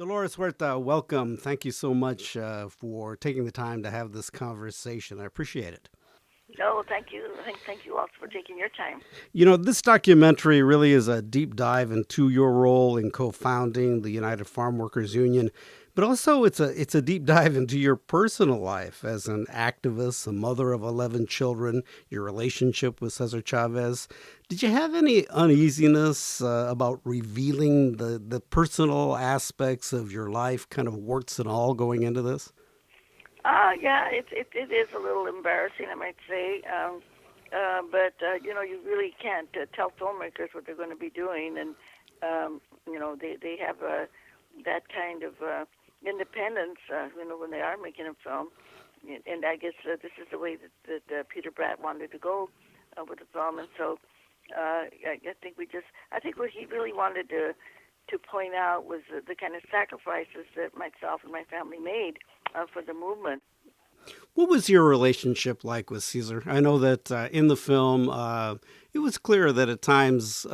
Dolores Huerta, welcome. Thank you so much for taking the time to have this conversation. I appreciate it. No, thank you. Thank you also for taking your time. This documentary really is a deep dive into your role in co-founding the United Farm Workers Union, but also it's a deep dive into your personal life as an activist, a mother of 11 children, your relationship with Cesar Chavez. Did you have any uneasiness about revealing the personal aspects of your life, kind of warts and all, going into this? Yeah, it is a little embarrassing, I might say. But you really can't tell filmmakers what they're going to be doing, and they have that kind of independence. When they are making a film, and I guess this is the way that Peter Bratt wanted to go with the film, and so I think I think what he really wanted to point out was the kind of sacrifices that myself and my family made for the movement. What was your relationship like with Caesar? I know that in the film, it was clear that at times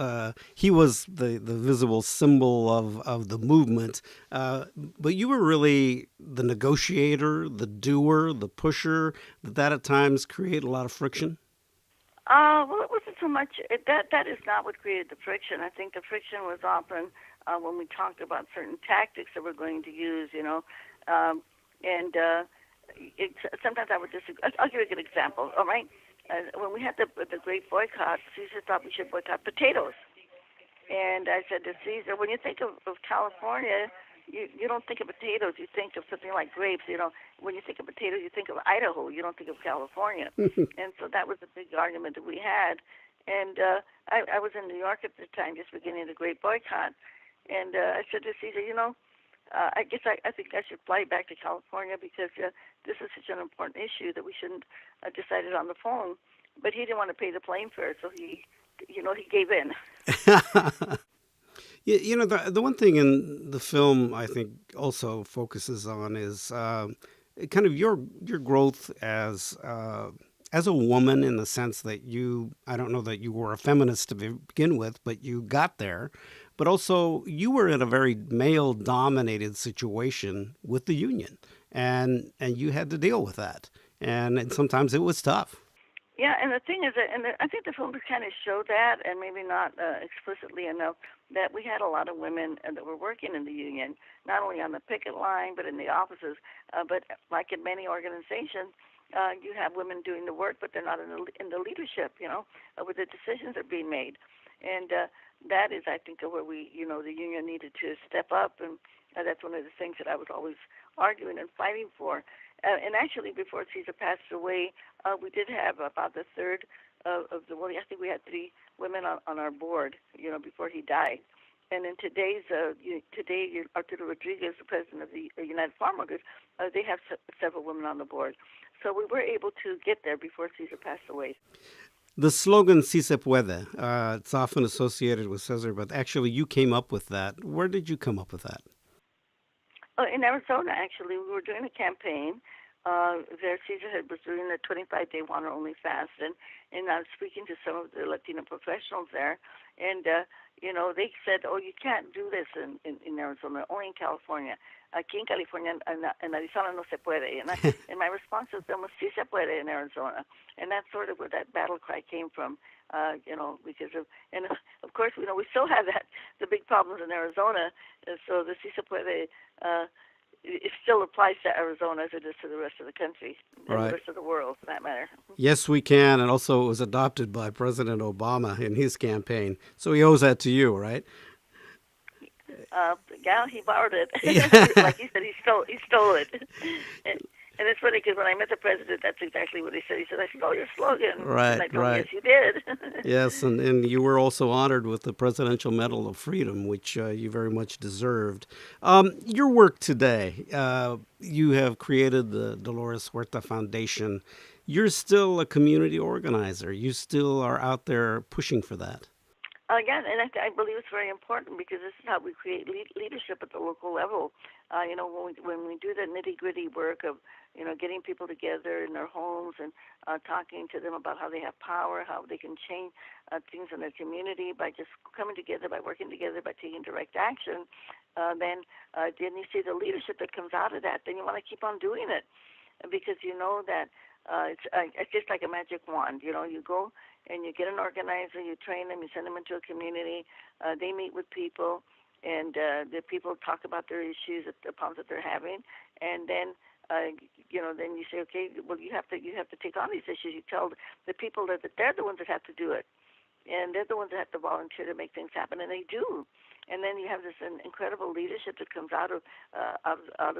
he was the visible symbol of the movement, but you were really the negotiator, the doer, the pusher. Did that at times create a lot of friction? Well, it wasn't so much that is not what created the friction. I think the friction was often when we talked about certain tactics that we're going to use, and sometimes I would disagree. I'll give you a good example. All right, when we had the great boycott, Caesar thought we should boycott potatoes, and I said to Caesar, when you think of California, you don't think of potatoes. You think of something like grapes. When you think of potatoes, you think of Idaho. You don't think of California. And so that was a big argument that we had. And I was in New York at the time, just beginning the Great Boycott. And I said to Caesar, I think I should fly back to California because this is such an important issue that we shouldn't decide it on the phone. But he didn't want to pay the plane fare, so he gave in. The one thing in the film I think also focuses on is kind of your growth as a woman, in the sense that I don't know that you were a feminist to begin with, but you got there. But also, you were in a very male-dominated situation with the union, and you had to deal with that, and sometimes it was tough. Yeah, and the thing is that, I think the film kind of showed that, and maybe not explicitly enough, that we had a lot of women that were working in the union, not only on the picket line, but in the offices. But like in many organizations, you have women doing the work, but they're not in the leadership, where the decisions are being made. And that is, I think, where the union needed to step up, and that's one of the things that I was always arguing and fighting for. And actually, before Caesar passed away, we did have about the third of the women. I think we had three women on our board, before he died. And in today, Arturo Rodriguez, the president of the United Farm Workers, they have several women on the board. So we were able to get there before Caesar passed away. The slogan "Si se puede," it's often associated with Cesar, but actually you came up with that. Where did you come up with that? In Arizona, actually, we were doing a campaign. There, Caesar was doing a 25-day water-only fast, and I was speaking to some of the Latino professionals there, and they said, "Oh, you can't do this in Arizona, only in California. Aquí en California, en Arizona no se puede." And my response to them was, "Sí se puede in Arizona," and that's sort of where that battle cry came from. Because and of course, we still have the big problems in Arizona, so the "Sí se puede." It still applies to Arizona as it is to the rest of the country and the Right. rest of the world, for that matter. Yes, we can. And also, it was adopted by President Obama in his campaign. So he owes that to you, right? Yeah, he borrowed it. Yeah. Like he said, he stole it. And it's funny because when I met the president, that's exactly what he said. He said, "I stole your slogan," and Right, I told him, "Yes, right. you did." Yes, and you were also honored with the Presidential Medal of Freedom, which you very much deserved. Your work today, you have created the Dolores Huerta Foundation. You're still a community organizer. You still are out there pushing for that. Yeah, and I believe it's very important because this is how we create leadership at the local level. When we do the nitty gritty work of getting people together in their homes and talking to them about how they have power, how they can change things in their community by just coming together, by working together, by taking direct action. then you see the leadership that comes out of that. Then you want to keep on doing it because you know that it's just like a magic wand. You know, you go and you get an organizer, you train them, you send them into a community. They meet with people, and the people talk about their issues, the problems that they're having, and then then you say, okay, well, you have to take on these issues. You tell the people that they're the ones that have to do it, and they're the ones that have to volunteer to make things happen, and they do. And then you have this incredible leadership that comes out of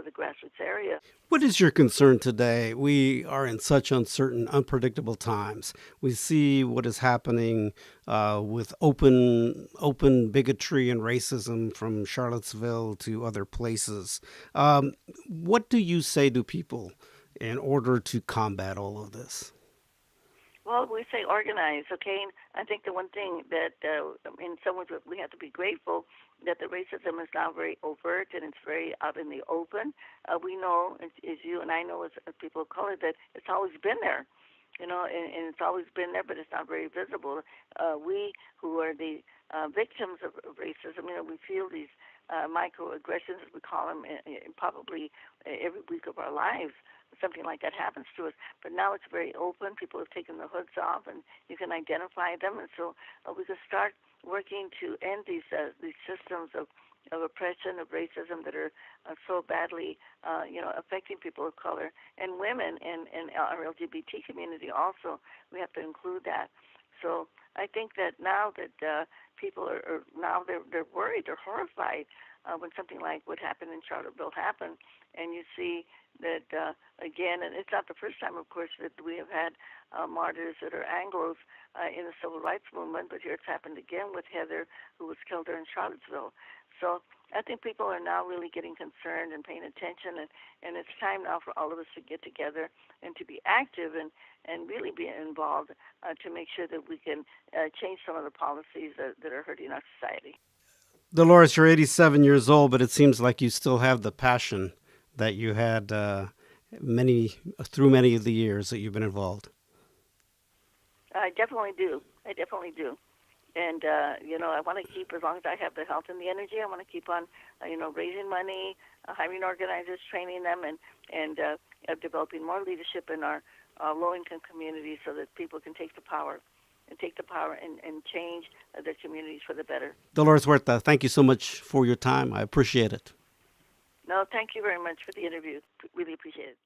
the grassroots area. What is your concern today? We are in such uncertain, unpredictable times. We see what is happening with open bigotry and racism from Charlottesville to other places. What do you say to people in order to combat all of this? Well, we say organize, okay? I think the one thing that, in some ways, we have to be grateful that the racism is now very overt and it's very out in the open. We know, as you and I know as people of color, that it's always been there, and it's always been there, but it's not very visible. We who are the victims of racism, we feel these microaggressions, as we call them, probably every week of our lives. Something like that happens to us. But now it's very open. People have taken the hoods off, and you can identify them. And so we can start working to end these systems of oppression, of racism that are so badly, affecting people of color and women and our LGBT community also. We have to include that. So I think that now that people are now they're worried, they're horrified when something like what happened in Charlottesville happened, and you see that again, and it's not the first time, of course, that we have had martyrs that are Anglos in the civil rights movement, but here it's happened again with Heather, who was killed there in Charlottesville. So I think people are now really getting concerned and paying attention, and it's time now for all of us to get together and to be active and really be involved to make sure that we can change some of the policies that are hurting our society. Dolores, you're 87 years old, but it seems like you still have the passion that you had many through many of the years that you've been involved. I definitely do. I definitely do. And I want to keep, as long as I have the health and the energy, I want to keep on, raising money, hiring organizers, training them, and developing more leadership in our low-income communities so that people can take the power and change their communities for the better. Dolores Huerta, thank you so much for your time. I appreciate it. No, thank you very much for the interview. Really appreciate it.